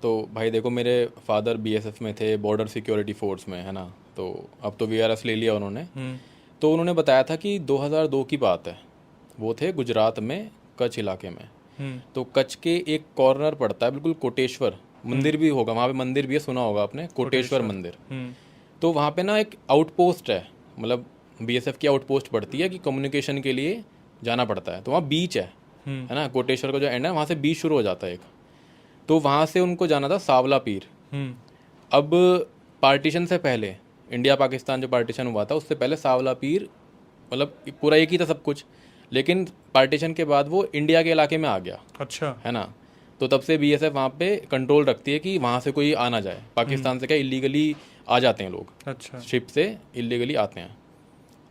तो भाई देखो, मेरे फादर बीएसएफ में थे, बॉर्डर सिक्योरिटी फोर्स में, है ना। तो अब तो वीआरएस ले लिया उन्होंने। तो उन्होंने बताया था कि 2002 की बात है, वो थे गुजरात में, कच्छ इलाके में। तो कच्छ के एक कॉर्नर पड़ता है बिल्कुल, कोटेश्वर मंदिर भी होगा वहाँ पे, मंदिर भी है, सुना होगा आपने, कोटेश्वर मंदिर। तो वहाँ पे ना एक आउटपोस्ट है, मतलब बीएसएफ की आउटपोस्ट पड़ती है कि कम्युनिकेशन के लिए जाना पड़ता है। तो वहाँ बीच है ना, कोटेश्वर का जो एंड है वहाँ से बीच शुरू हो जाता है एक। तो वहाँ से उनको जाना था सावला पीर। अब पार्टीशन से पहले, इंडिया पाकिस्तान जो पार्टीशन हुआ था उससे पहले सावला पीर मतलब पूरा एक ही था सब कुछ, लेकिन पार्टीशन के बाद वो इंडिया के इलाके में आ गया। अच्छा। है ना। तो तब से बीएसएफ वहाँ पे कंट्रोल रखती है कि वहाँ से कोई आ ना जाए। पाकिस्तान से क्या इलीगली आ जाते हैं लोग, अच्छा। शिप से इलीगली आते हैं।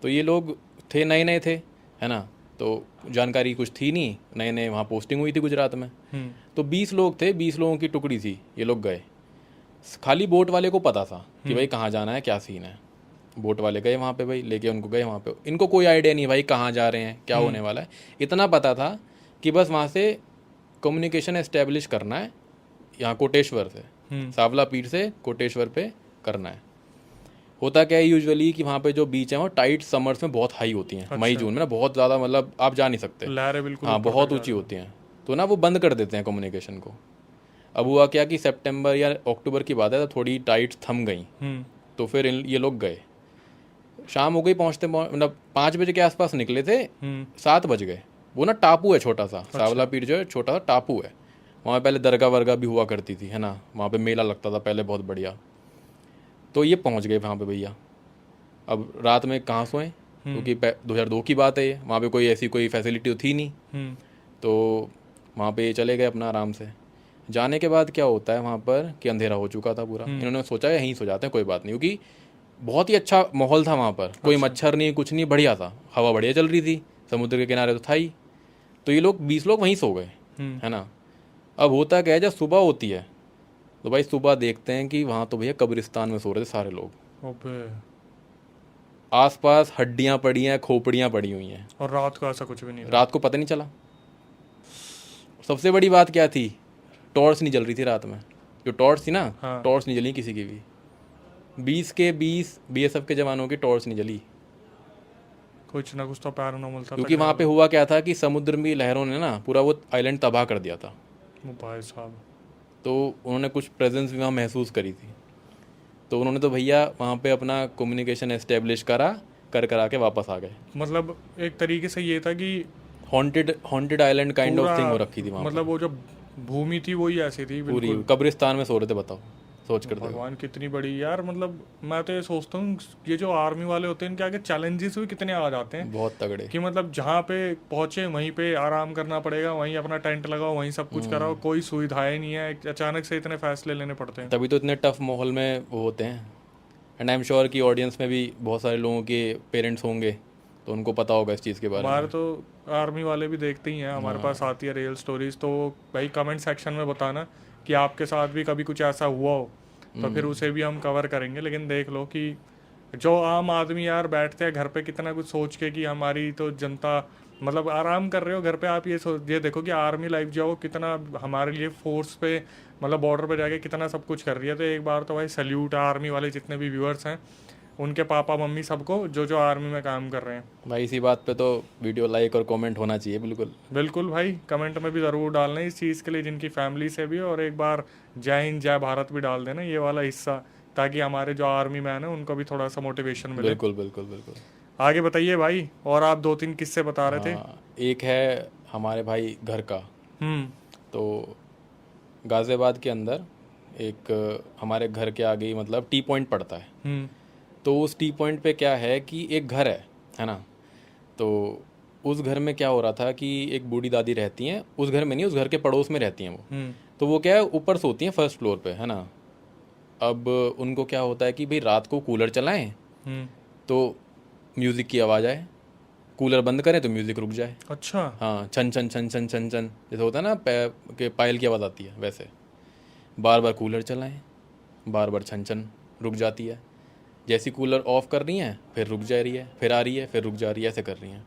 तो ये लोग थे, नए नए थे, है ना। तो जानकारी कुछ थी नहीं, नए नए वहाँ पोस्टिंग हुई थी गुजरात में। तो 20 लोग थे, 20 लोगों की टुकड़ी थी, ये लोग गए। खाली बोट वाले को पता था कि भाई कहाँ जाना है, क्या सीन है। बोट वाले गए वहाँ पे, भाई लेके उनको गए वहाँ पे। इनको कोई आइडिया नहीं भाई कहाँ जा रहे हैं, क्या होने वाला है। इतना पता था कि बस वहाँ से कम्युनिकेशन एस्टेब्लिश करना है, यहाँ कोटेश्वर से, सावला पीर से कोटेश्वर पे करना है। होता क्या है यूजुअली कि वहाँ पे जो बीच है वो टाइट समर्स में बहुत हाई होती हैं। अच्छा। मई जून में ना बहुत ज़्यादा, मतलब आप जा नहीं सकते, लहरें बिल्कुल हाँ ऊपर बहुत तक जा ऊंची रही होती हैं। तो ना वो बंद कर देते हैं कम्युनिकेशन को। अब हुआ क्या कि सितंबर या अक्टूबर की बात है, तो थोड़ी टाइट थम गई। तो फिर ये लोग गए, शाम हो गई पहुँचते मतलब 5 बजे के आसपास निकले थे, 7 बज गए। वो ना टापू है छोटा सा, सावला पीर जो है छोटा सा टापू है। वहाँ पहले दरगाह वर्गा भी हुआ करती थी, है ना। वहाँ पे मेला लगता था पहले बहुत बढ़िया। तो ये पहुँच गए वहाँ पे भैया। अब रात में कहाँ सोएं, क्योंकि 2002 की बात है ये, वहाँ पे कोई ऐसी कोई फैसिलिटी तो थी नहीं। तो वहाँ पे ये चले गए अपना आराम से। जाने के बाद क्या होता है वहाँ पर कि अंधेरा हो चुका था पूरा। इन्होंने सोचा यहीं सो जाते हैं, कोई बात नहीं, क्योंकि बहुत ही अच्छा माहौल था वहाँ पर, कोई मच्छर नहीं, कुछ नहीं, बढ़िया था, हवा बढ़िया चल रही थी, समुद्र के किनारे तो था ही। तो ये लोग 20 लोग वहीं सो गए, है ना। अब होता क्या है, जब सुबह होती है तो भाई सुबह देखते हैं कि वहाँ तो भैया कब्रिस्तान में सो रहे थे सारे लोग। ओबे। आसपास हड्डियाँ पड़ी हैं, खोपड़ियाँ पड़ी हुई हैं। और रात को ऐसा कुछ भी नहीं था? रात को पता नहीं चला। सबसे बड़ी बात क्या थी, टॉर्च नहीं जल रही थी रात में। जो टॉर्च थी ना, हाँ। टॉर्च नहीं जली किसी की भी। 20 के 20 बीएसएफ के जवानों की टॉर्च नहीं जली। कुछ ना कुछ तो पैरानॉर्मल था क्योंकि वहाँ पे हुआ क्या था कि समुद्र में लहरों ने ना पूरा वो आइलैंड तबाह कर दिया था। वो भाई साहब। तो उन्होंने कुछ प्रेजेंस भी वहाँ महसूस करी थी। तो उन्होंने तो भैया वहाँ पे अपना कम्युनिकेशन एस्टेब्लिश करा के वापस आ गए। मतलब एक तरीके से ये था कि हॉन्टेड हॉन्टेड आइलैंड काइंड पूरा, ऑफ थिंग हो रखी थी वहाँ मतलब पे। वो जो भूमि थी वही ऐसी थी पूरी बिल्कुल। कब्रिस्तान में सो रहे थे, बताओ, सोच कर देखो। भगवान कितनी बड़ी यार। मतलब मैं तो ये सोचता हूँ ये जो आर्मी वाले होते हैं इनके आगे चैलेंजेस भी कितने आ जाते हैं बहुत तगड़े। कि मतलब जहाँ पे पहुंचे वहीं पे आराम करना पड़ेगा, वहीं अपना टेंट लगाओ, वहीं सब कुछ कराओ, कोई सुविधाएं नहीं है, अचानक से इतने फैसले लेने पड़ते हैं। तभी तो इतने टफ माहौल में वो होते हैं। एंड आई एम श्योर कि ऑडियंस में भी बहुत सारे लोगों के पेरेंट्स होंगे, तो उनको पता होगा इस चीज़ के बारे हमारे में। तो आर्मी वाले भी देखते ही हैं, हमारे पास आती है रियल स्टोरीज, तो भाई कमेंट सेक्शन में बताना कि आपके साथ भी कभी कुछ ऐसा हुआ हो, तो फिर उसे भी हम कवर करेंगे। लेकिन देख लो कि जो आम आदमी यार बैठते हैं घर पे कितना कुछ सोच के कि हमारी तो जनता, मतलब आराम कर रहे हो घर पे, आप ये देखो कि आर्मी लाइफ जो है वो कितना हमारे लिए फोर्स पे, मतलब बॉर्डर पे जाके कितना सब कुछ कर रही है। तो एक बार तो भाई सल्यूट है आर्मी वाले जितने भी व्यूअर्स हैं, उनके पापा मम्मी सबको जो जो आर्मी में काम कर रहे हैं। भाई इसी बात पे तो वीडियो लाइक और कमेंट होना चाहिए बिल्कुल। बिल्कुल भाई, कमेंट में भी ज़रूर डालना इस चीज़ के लिए जिनकी फैमिली से भी, और एक बार जय हिंद जय भारत भी डाल देना ये वाला हिस्सा, ताकि हमारे जो आर्मी मैन है उनको भी थोड़ा सा मोटिवेशन मिले। बिल्कुल बिल्कुल बिल्कुल। आगे बताइए भाई, और आप दो तीन किस्से बता रहे थे। हाँ, एक है हमारे भाई घर का। हम्म। तो गाज़ियाबाद के अंदर एक हमारे घर के आगे ही मतलब टी पॉइंट पड़ता है। हम्म। तो उस टी पॉइंट पे क्या है कि एक घर है ना। तो उस घर में क्या हो रहा था कि एक बूढ़ी दादी रहती हैं, उस घर में नहीं, उस घर के पड़ोस में रहती हैं वो। हम्म। तो वो क्या है, ऊपर सोती हैं फर्स्ट फ्लोर पे, है ना। अब उनको क्या होता है कि भाई रात को कूलर चलाएं हम्म। तो म्यूज़िक की आवाज़ आए, कूलर बंद करें तो म्यूज़िक रुक जाए। अच्छा। हाँ, छन छन छन छन छन छन जैसे होता है ना, के पायल की आवाज़ आती है वैसे। बार बार कूलर चलाएं, बार बार छन छन रुक जाती है। जैसी कूलर ऑफ कर रही हैं फिर रुक जा रही है, फिर आ रही है, फिर रुक जा रही है, ऐसे कर रही हैं।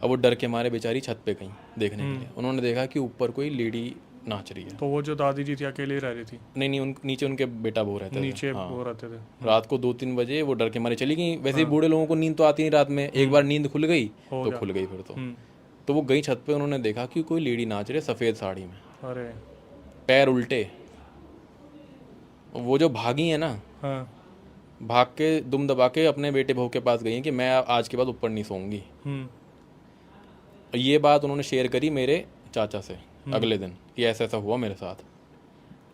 अब वो डर के मारे बेचारी छत पे गई देखने के लिए। उन्होंने देखा कि ऊपर कोई लेडी नाच रही है। तो वो जो दादी जी थी अकेले ही रह रही थी? नहीं नहीं, नीचे उनके बेटा बहू रहते थे। नीचे हाँ। वो रहते थे। रात को 2-3 बजे वो डर के मारे चली गई। वैसे ही बूढ़े लोगों को नींद तो आती नहीं रात में, एक बार नींद खुल गई हो तो गया। खुल गई फिर तो। हम्म। तो वो गई छत पे, उन्होंने देखा कि कोई लेडी नाच रही है सफ़ेद साड़ी में, अरे। पैर उल्टे। वो जो भागी है ना, हाँ। भाग के दुम दबा के अपने बेटे बहू के पास गई हैं कि मैं आज के बाद ऊपर नहीं सोऊंगी। ये बात उन्होंने शेयर करी मेरे चाचा से अगले दिन कि ऐसा ऐसा हुआ मेरे साथ।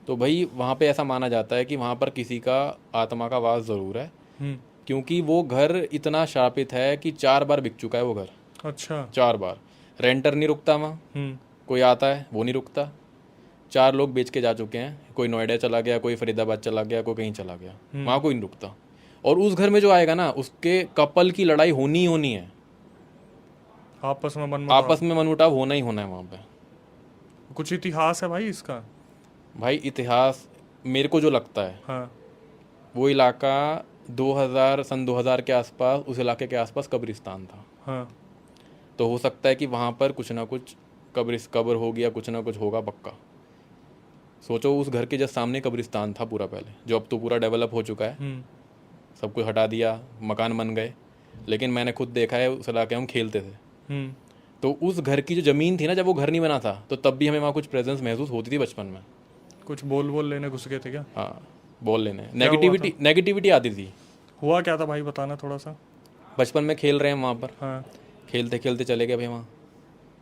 तो भाई वहाँ पे ऐसा माना जाता है कि वहाँ पर किसी का आत्मा का वास ज़रूर है, क्योंकि वो घर इतना शापित है कि 4 बार बिक चुका है वो घर। अच्छा। 4 बार। रेंटर नहीं रुकता वहाँ, कोई आता है वो नहीं रुकता। 4 लोग बेच के जा चुके हैं, कोई नोएडा चला गया, कोई फरीदाबाद चला गया, कोई कहीं चला गया, वहाँ कोई नहीं रुकता। और उस घर में जो आएगा ना, उसके कपल की लड़ाई होनी ही होनी है, आपस में मनमुटाव होना ही होना है वहाँ पे। कुछ इतिहास है भाई इसका? भाई इतिहास मेरे को जो लगता है, हाँ। वो इलाका 2000 सन 2000 के आसपास, उस इलाके के आसपास कब्रिस्तान था। हाँ। तो हो सकता है कि वहाँ पर कुछ ना कुछ कब्र हो गया, कुछ ना कुछ होगा पक्का। सोचो उस घर के जस्ट सामने कब्रिस्तान था पूरा पहले, जो अब तो पूरा डेवलप हो चुका है, सब कुछ हटा दिया, मकान बन गए। लेकिन मैंने खुद देखा है, उस इलाके में हम खेलते थे, तो उस घर की जो ज़मीन थी ना, जब वो घर नहीं बना था, तो तब भी हमें वहाँ कुछ प्रेजेंस महसूस होती थी बचपन में। कुछ बोल लेने घुस गए थे क्या? हाँ, बोल लेने, नेगेटिविटी आती थी। हुआ क्या था भाई, बताना थोड़ा सा। बचपन में खेल रहे हैं वहाँ पर, हाँ। खेलते खेलते चले गए भाई वहाँ,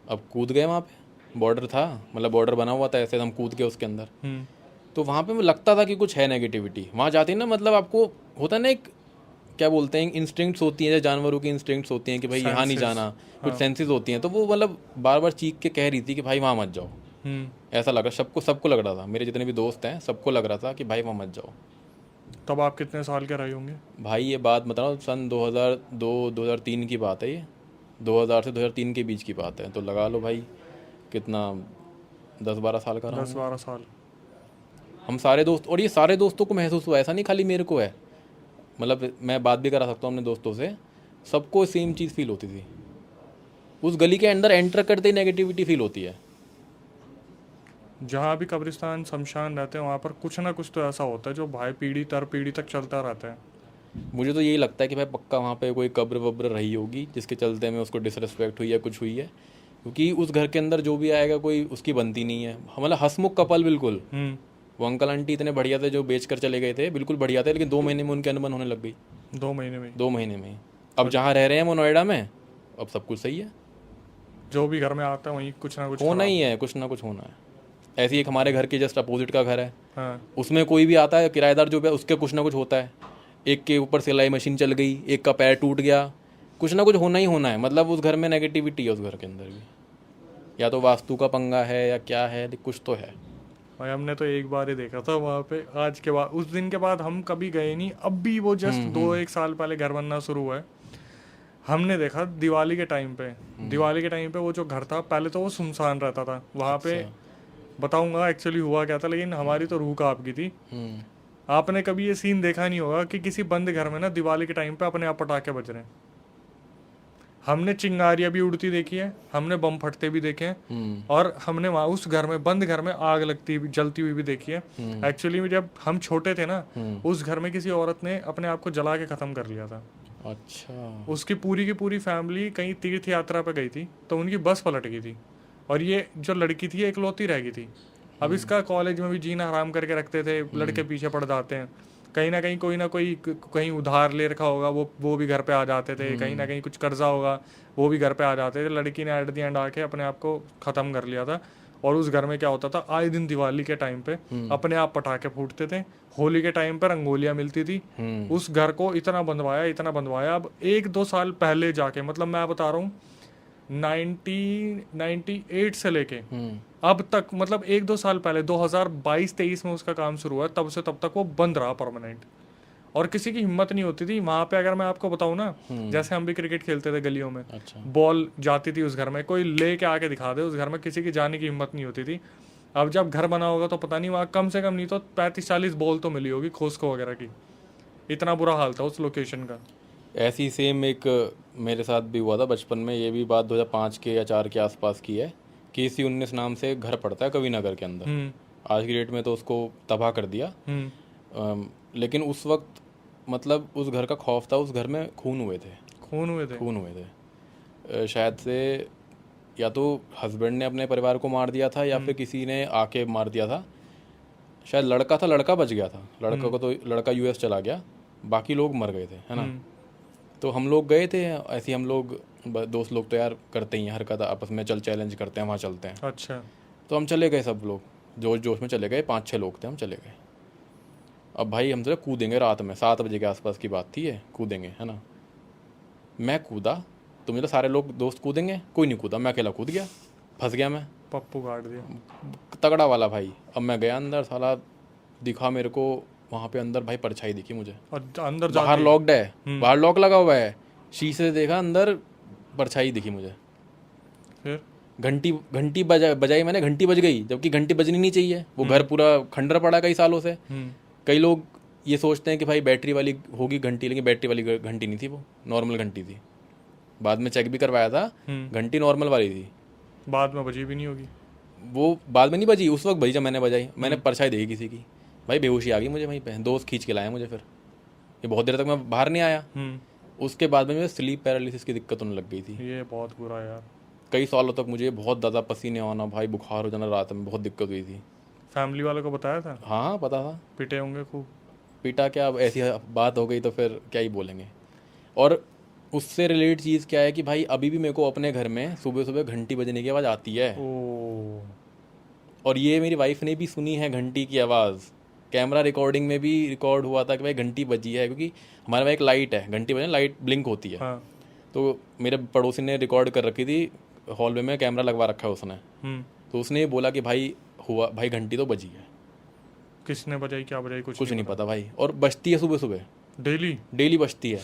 अब कूद गए वहाँ पे, बॉर्डर था, मतलब बॉर्डर बना हुआ था, ऐसे हम कूद गए उसके अंदर। तो वहाँ पे मुझे लगता था कि कुछ है नेगेटिविटी। वहाँ जाते ही ना, मतलब आपको होता है ना, एक क्या बोलते हैं, इंस्टिंक्ट्स होती हैं, जानवरों की इंस्टिंक्ट्स होती हैं कि भाई यहाँ नहीं जाना, कुछ सेंसेस होती हैं। तो वो मतलब बार बार चीख के कह रही थी कि भाई वहाँ मत जाओ। ऐसा लग रहा, सबको लग रहा था, मेरे जितने भी दोस्त हैं सबको लग रहा था कि भाई वहाँ मत जाओ। तब आप कितने साल के रहे होंगे भाई? ये बात बता रहा हूँ, सन 2002-2003 की बात है, ये 2000 से 2003 के बीच की बात है। तो लगा लो भाई कितना, 10-12 साल का रहा। 10-12 साल। हम सारे दोस्त, और ये सारे दोस्तों को महसूस हुआ, ऐसा नहीं खाली मेरे को है, मतलब मैं बात भी करा सकता हूँ अपने दोस्तों से, सबको सेम चीज़ फील होती थी। उस गली के अंदर एंटर करते ही नेगेटिविटी फील होती है। जहाँ भी कब्रिस्तान शमशान रहते हैं, वहाँ पर कुछ ना कुछ तो ऐसा होता है जो भाई पीढ़ी दर पीढ़ी तक चलता रहता है। मुझे तो यही लगता है कि भाई पक्का वहाँ पे कोई कब्र वब्र रही होगी, जिसके चलते में उसको डिसरिस्पेक्ट हुई है, कुछ हुई है। क्योंकि उस घर के अंदर जो भी आएगा कोई उसकी बनती नहीं है। मतलब हंसमुख कपल बिल्कुल। वो अंकल आंटी इतने बढ़िया थे जो बेच कर चले गए थे, बिल्कुल बढ़िया थे, लेकिन 2 महीने में उनके अनबन होने लग गई। 2 महीने में? 2 महीने में। अब जहाँ रह रहे हैं वो नोएडा में, अब सब कुछ सही है। जो भी घर में आता है वहीं कुछ ना कुछ होना ही है, कुछ ना कुछ होना है। ऐसे ही एक हमारे घर के जस्ट अपोजिट का घर है। हाँ। उसमें कोई भी आता है किराएदार जो भी है, उसके कुछ ना कुछ होता है। एक के ऊपर सिलाई मशीन चल गई, एक का पैर टूट गया, कुछ ना कुछ होना ही होना है। मतलब उस घर में नेगेटिविटी है, उस घर के अंदर भी, या तो वास्तु का पंगा है या क्या है, कुछ तो है भाई। हमने तो एक बार ही देखा था वहाँ पे, आज के बाद, उस दिन के बाद हम कभी गए नहीं। अब भी वो जस्ट 2-1 साल पहले घर बनना शुरू हुआ है, हमने देखा दिवाली के टाइम पे वो जो घर था पहले तो वो सुनसान रहता था वहाँ पे। बताऊंगा एक्चुअली हुआ क्या था, लेकिन हमारी तो रूह कांप गई थी। आपने कभी ये सीन देखा नहीं होगा कि किसी बंद घर में ना दिवाली के टाइम पे अपने आप पटाखे बज रहे हैं। हमने चिंगारियां भी उड़ती देखी है, हमने बम फटते भी देखे हैं, और हमने वहाँ उस घर में, बंद घर में आग जलती हुई भी देखी है। एक्चुअली जब हम छोटे थे ना, उस घर में किसी औरत ने अपने आप को जला के खत्म कर लिया था। अच्छा। उसकी पूरी की पूरी फैमिली कहीं तीर्थ यात्रा पे गई थी, तो उनकी बस पलट गई थी, और ये जो लड़की थी एकलौती रह गई थी। अब इसका कॉलेज में भी जीना हराम करके रखते थे, लड़के पीछे पड़ जाते हैं, कहीं ना कोई कहीं उधार ले रखा होगा, वो भी घर पे आ जाते थे, कहीं ना कहीं कुछ कर्जा होगा, वो भी घर पे आ जाते थे। लड़की ने एट द एंड आके अपने आप को ख़त्म कर लिया था। और उस घर में क्या होता था, आए दिन दिवाली के टाइम पे अपने आप पटाखे फूटते थे, होली के टाइम पे रंगोलियाँ मिलती थी। उस घर को इतना बंधवाया। अब 1-2 साल पहले जाके, मतलब मैं बता रहा हूँ 1998 से लेके अब तक, मतलब 1-2 साल पहले 2022-23 में उसका काम शुरू हुआ, तब से तब तक वो बंद रहा परमानेंट। और किसी की हिम्मत नहीं होती थी वहाँ पे। अगर मैं आपको बताऊँ ना, जैसे हम भी क्रिकेट खेलते थे गलियों में, अच्छा। बॉल जाती थी उस घर में, कोई ले के आके दिखा दे, उस घर में किसी की जाने की हिम्मत नहीं होती थी। अब जब घर बना होगा तो पता नहीं, वहाँ कम से कम नहीं तो 35-40 बॉल तो मिली होगी खोस्को वगैरह की। इतना बुरा हाल था उस लोकेशन का। ऐसी सेम एक मेरे साथ भी हुआ था बचपन में। ये भी बात 2005 के या 4 के आसपास की है। KC19 नाम से घर पड़ता है कवि नगर के अंदर। आज की डेट में तो उसको तबाह कर दिया। लेकिन उस वक्त मतलब उस घर का खौफ था, उस घर में खून हुए थे। शायद से या तो हस्बैंड ने अपने परिवार को मार दिया था या फिर किसी ने आके मार दिया था। शायद लड़का था, लड़का बच गया था, लड़का US चला गया, बाकी लोग मर गए थे, है ना। तो हम लोग गए थे ऐसे ही, हम लोग दोस्त लोग तो यार करते ही हैं हरकत आपस में, चल चैलेंज करते हैं, वहाँ चलते हैं। अच्छा। तो हम चले गए, सब लोग जोश जोश में चले गए, 5-6 लोग थे, हम चले गए। अब भाई हम तो कूदेंगे रात में, 7 बजे के आसपास की बात थी, ये कूदेंगे, है ना। मैं कूदा तो मुझे तो सारे लोग दोस्त कूदेंगे, कोई नहीं कूदा, मैं अकेला कूद गया, फंस गया मैं, पप्पू काट दिया तगड़ा वाला भाई। अब मैं गया अंदर, साला दिखा मेरे को वहाँ पे अंदर भाई परछाई दिखी मुझे, और अंदर बाहर लॉक्ड है, बाहर लॉक लगा हुआ है, शीशे से देखा, अंदर परछाई दिखी मुझे। फिर घंटी बजाई मैंने, घंटी बज गई, जबकि घंटी बजनी नहीं चाहिए, वो घर पूरा खंडर पड़ा कई सालों से। कई लोग ये सोचते हैं कि भाई बैटरी वाली होगी घंटी, लेकिन बैटरी वाली घंटी नहीं थी, वो नॉर्मल घंटी थी। बाद में चेक भी करवाया था, घंटी नॉर्मल वाली थी। बाद में बजी भी नहीं होगी वो, बाद में नहीं बजी, उस वक्त बजी जब मैंने बजाई। मैंने परछाई देखी किसी की, भाई बेहोशी आ गई मुझे वहीं पे, दोस्त खींच के लाया मुझे। फिर ये बहुत देर तक मैं बाहर नहीं आया। उसके बाद में मुझे स्लीप पैरालिसिस की दिक्कत होने लग गई थी। ये बहुत बुरा यार, कई कई सालों तक मुझे बहुत ज़्यादा पसीने आना, भाई बुखार हो जाना, रात में बहुत दिक्कत हुई थी। फैमिली वालों को बताया था? हाँ पता था। पिटे होंगे खूब? पीटा क्या, अब ऐसी बात हो गई तो फिर क्या ही बोलेंगे। और उससे रिलेटेड चीज़ क्या है कि भाई अभी भी मेरे को अपने घर में सुबह सुबह घंटी बजने की आवाज़ आती है। और ये मेरी वाइफ ने भी सुनी है घंटी की आवाज़, कैमरा रिकॉर्डिंग में भी रिकॉर्ड हुआ था कि भाई घंटी बजी है, क्योंकि हमारे वहाँ एक लाइट है, घंटी बजने लाइट ब्लिंक होती है। हाँ। तो मेरे पड़ोसी ने रिकॉर्ड कर रखी थी, हॉलवे में कैमरा लगवा रखा है उसने। तो उसने ये बोला कि भाई हुआ, भाई घंटी तो बजी है। किसने बजाई, क्या बजाई, कुछ नहीं पता भाई। और बजती है सुबह सुबह, डेली बजती है।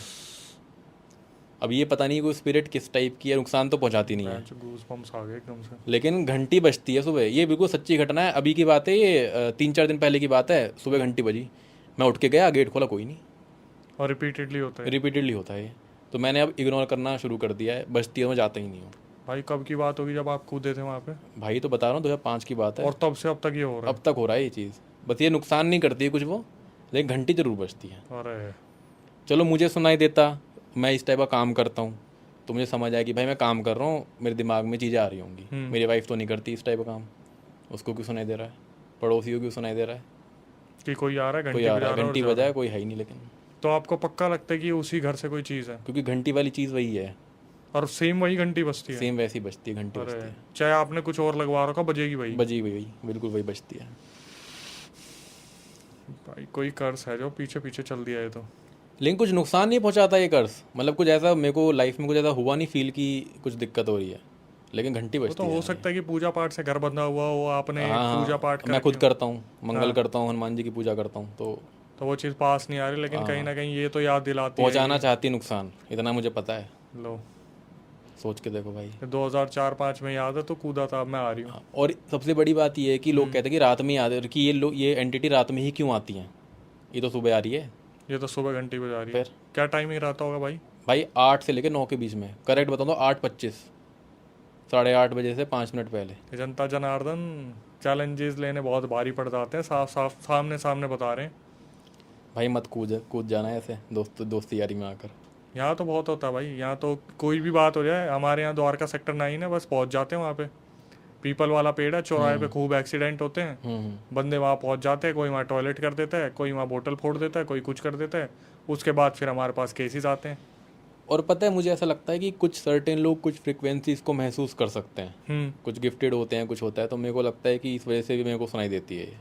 अब ये पता नहीं कोई स्पिरिट किस टाइप की है, नुकसान तो पहुंचाती नहीं है, गूज़बम्प्स आ गए एकदम से। लेकिन घंटी बजती है सुबह। ये बिल्कुल सच्ची घटना है, अभी की बात है ये, 3-4 दिन पहले की बात है। सुबह घंटी बजी, मैं उठ के गया, गेट खोला, कोई नहीं। और रिपीटेडली होता है ये। तो मैंने अब इग्नोर करना शुरू कर दिया है, बजती है मैं जाता ही नहीं हूँ। भाई कब की बात होगी जब आप कूदे थे वहाँ पे? भाई तो बता रहा हूँ 2005 की बात है। और तब से अब तक ये हो रहा है? अब तक हो रहा है ये चीज़। बस ये नुकसान नहीं करती है कुछ वो, लेकिन घंटी जरूर बजती है। अरे चलो मुझे सुनाई देता, मैं इस टाइप का काम करता हूँ तो मुझे समझ आया कि भाई मैं काम कर रहा हूँ, मेरे दिमाग में चीज़ें आ रही होंगी। मेरी वाइफ तो नहीं करती इस टाइप का काम, उसको क्यों सुनाई दे रहा है, पड़ोसियों क्यों सुनाई दे रहा है कि कोई आ रहा है, कोई आ रहा है, घंटी बजाए, कोई है ही नहीं। लेकिन तो आपको पक्का लगता है कि उसी घर से कोई चीज़ है? क्योंकि घंटी वाली चीज़ वही है, और सेम वही घंटी बजती है? सेम वैसी बजती है, घंटी बजती है। चाहे आपने कुछ और लगवा रखा, बजेगी वही? बजेगी वही, बिल्कुल वही बजती है। भाई कोई कर्स है जो पीछे पीछे चल दिया है। तो लेकिन कुछ नुकसान नहीं पहुंचाता ये कर्स, मतलब कुछ ऐसा मेरे को लाइफ में कुछ ऐसा हुआ नहीं फील कि कुछ दिक्कत हो रही है, लेकिन घंटी बजती है। तो हो सकता है कि पूजा पाठ से घर बंधा हुआ हो, आपने पूजा पाठ मैं खुद करता हूँ, मंगल करता हूँ, हनुमान जी की पूजा करता हूँ, तो वो चीज़ पास नहीं आ रही, लेकिन कहीं ना कहीं ये तो याद दिलाती है, पहुँचाना चाहती नुकसान, इतना मुझे पता है। लो सोच के देखो भाई, 2004-05 में याद है तो कूदा था, अब मैं आ रही हूँ। और सबसे बड़ी बात ये है कि लोग कहते हैं कि रात में याद है कि ये एंटिटी रात में ही क्यों आती हैं, ये तो सुबह आ रही है। ये तो सुबह घंटी बजा रही है। फिर क्या टाइमिंग रहता होगा भाई? 8 से लेकर 9 के बीच में, करेक्ट बताऊँ तो 8:25, 8:30 बजे से 5 मिनट पहले। जनता जनार्दन चैलेंजेस लेने बहुत भारी पड़ जाते हैं, साफ साफ सामने बता रहे हैं भाई। मत कूद जाना ऐसे दोस्ती यारी में आकर। यहाँ तो बहुत होता है भाई, यहाँ तो कोई भी बात हो जाए, हमारे यहाँ द्वारका सेक्टर 9 है, बस पहुँच जाते हैं वहाँ पे। पीपल वाला पेड़ है, चौराहे पे खूब एक्सीडेंट होते हैं, बंदे वहाँ पहुँच जाते हैं, कोई वहाँ टॉयलेट कर देता है, कोई वहाँ बोतल फोड़ देता है, कोई कुछ कर देता है, उसके बाद फिर हमारे पास केसेस आते हैं। और पता है मुझे ऐसा लगता है कि कुछ सर्टेन लोग कुछ फ्रिक्वेंसीज को महसूस कर सकते हैं, कुछ गिफ्टेड होते हैं, कुछ होता है, तो मेरे को लगता है कि इस वजह से भी मेरे को सुनाई देती है।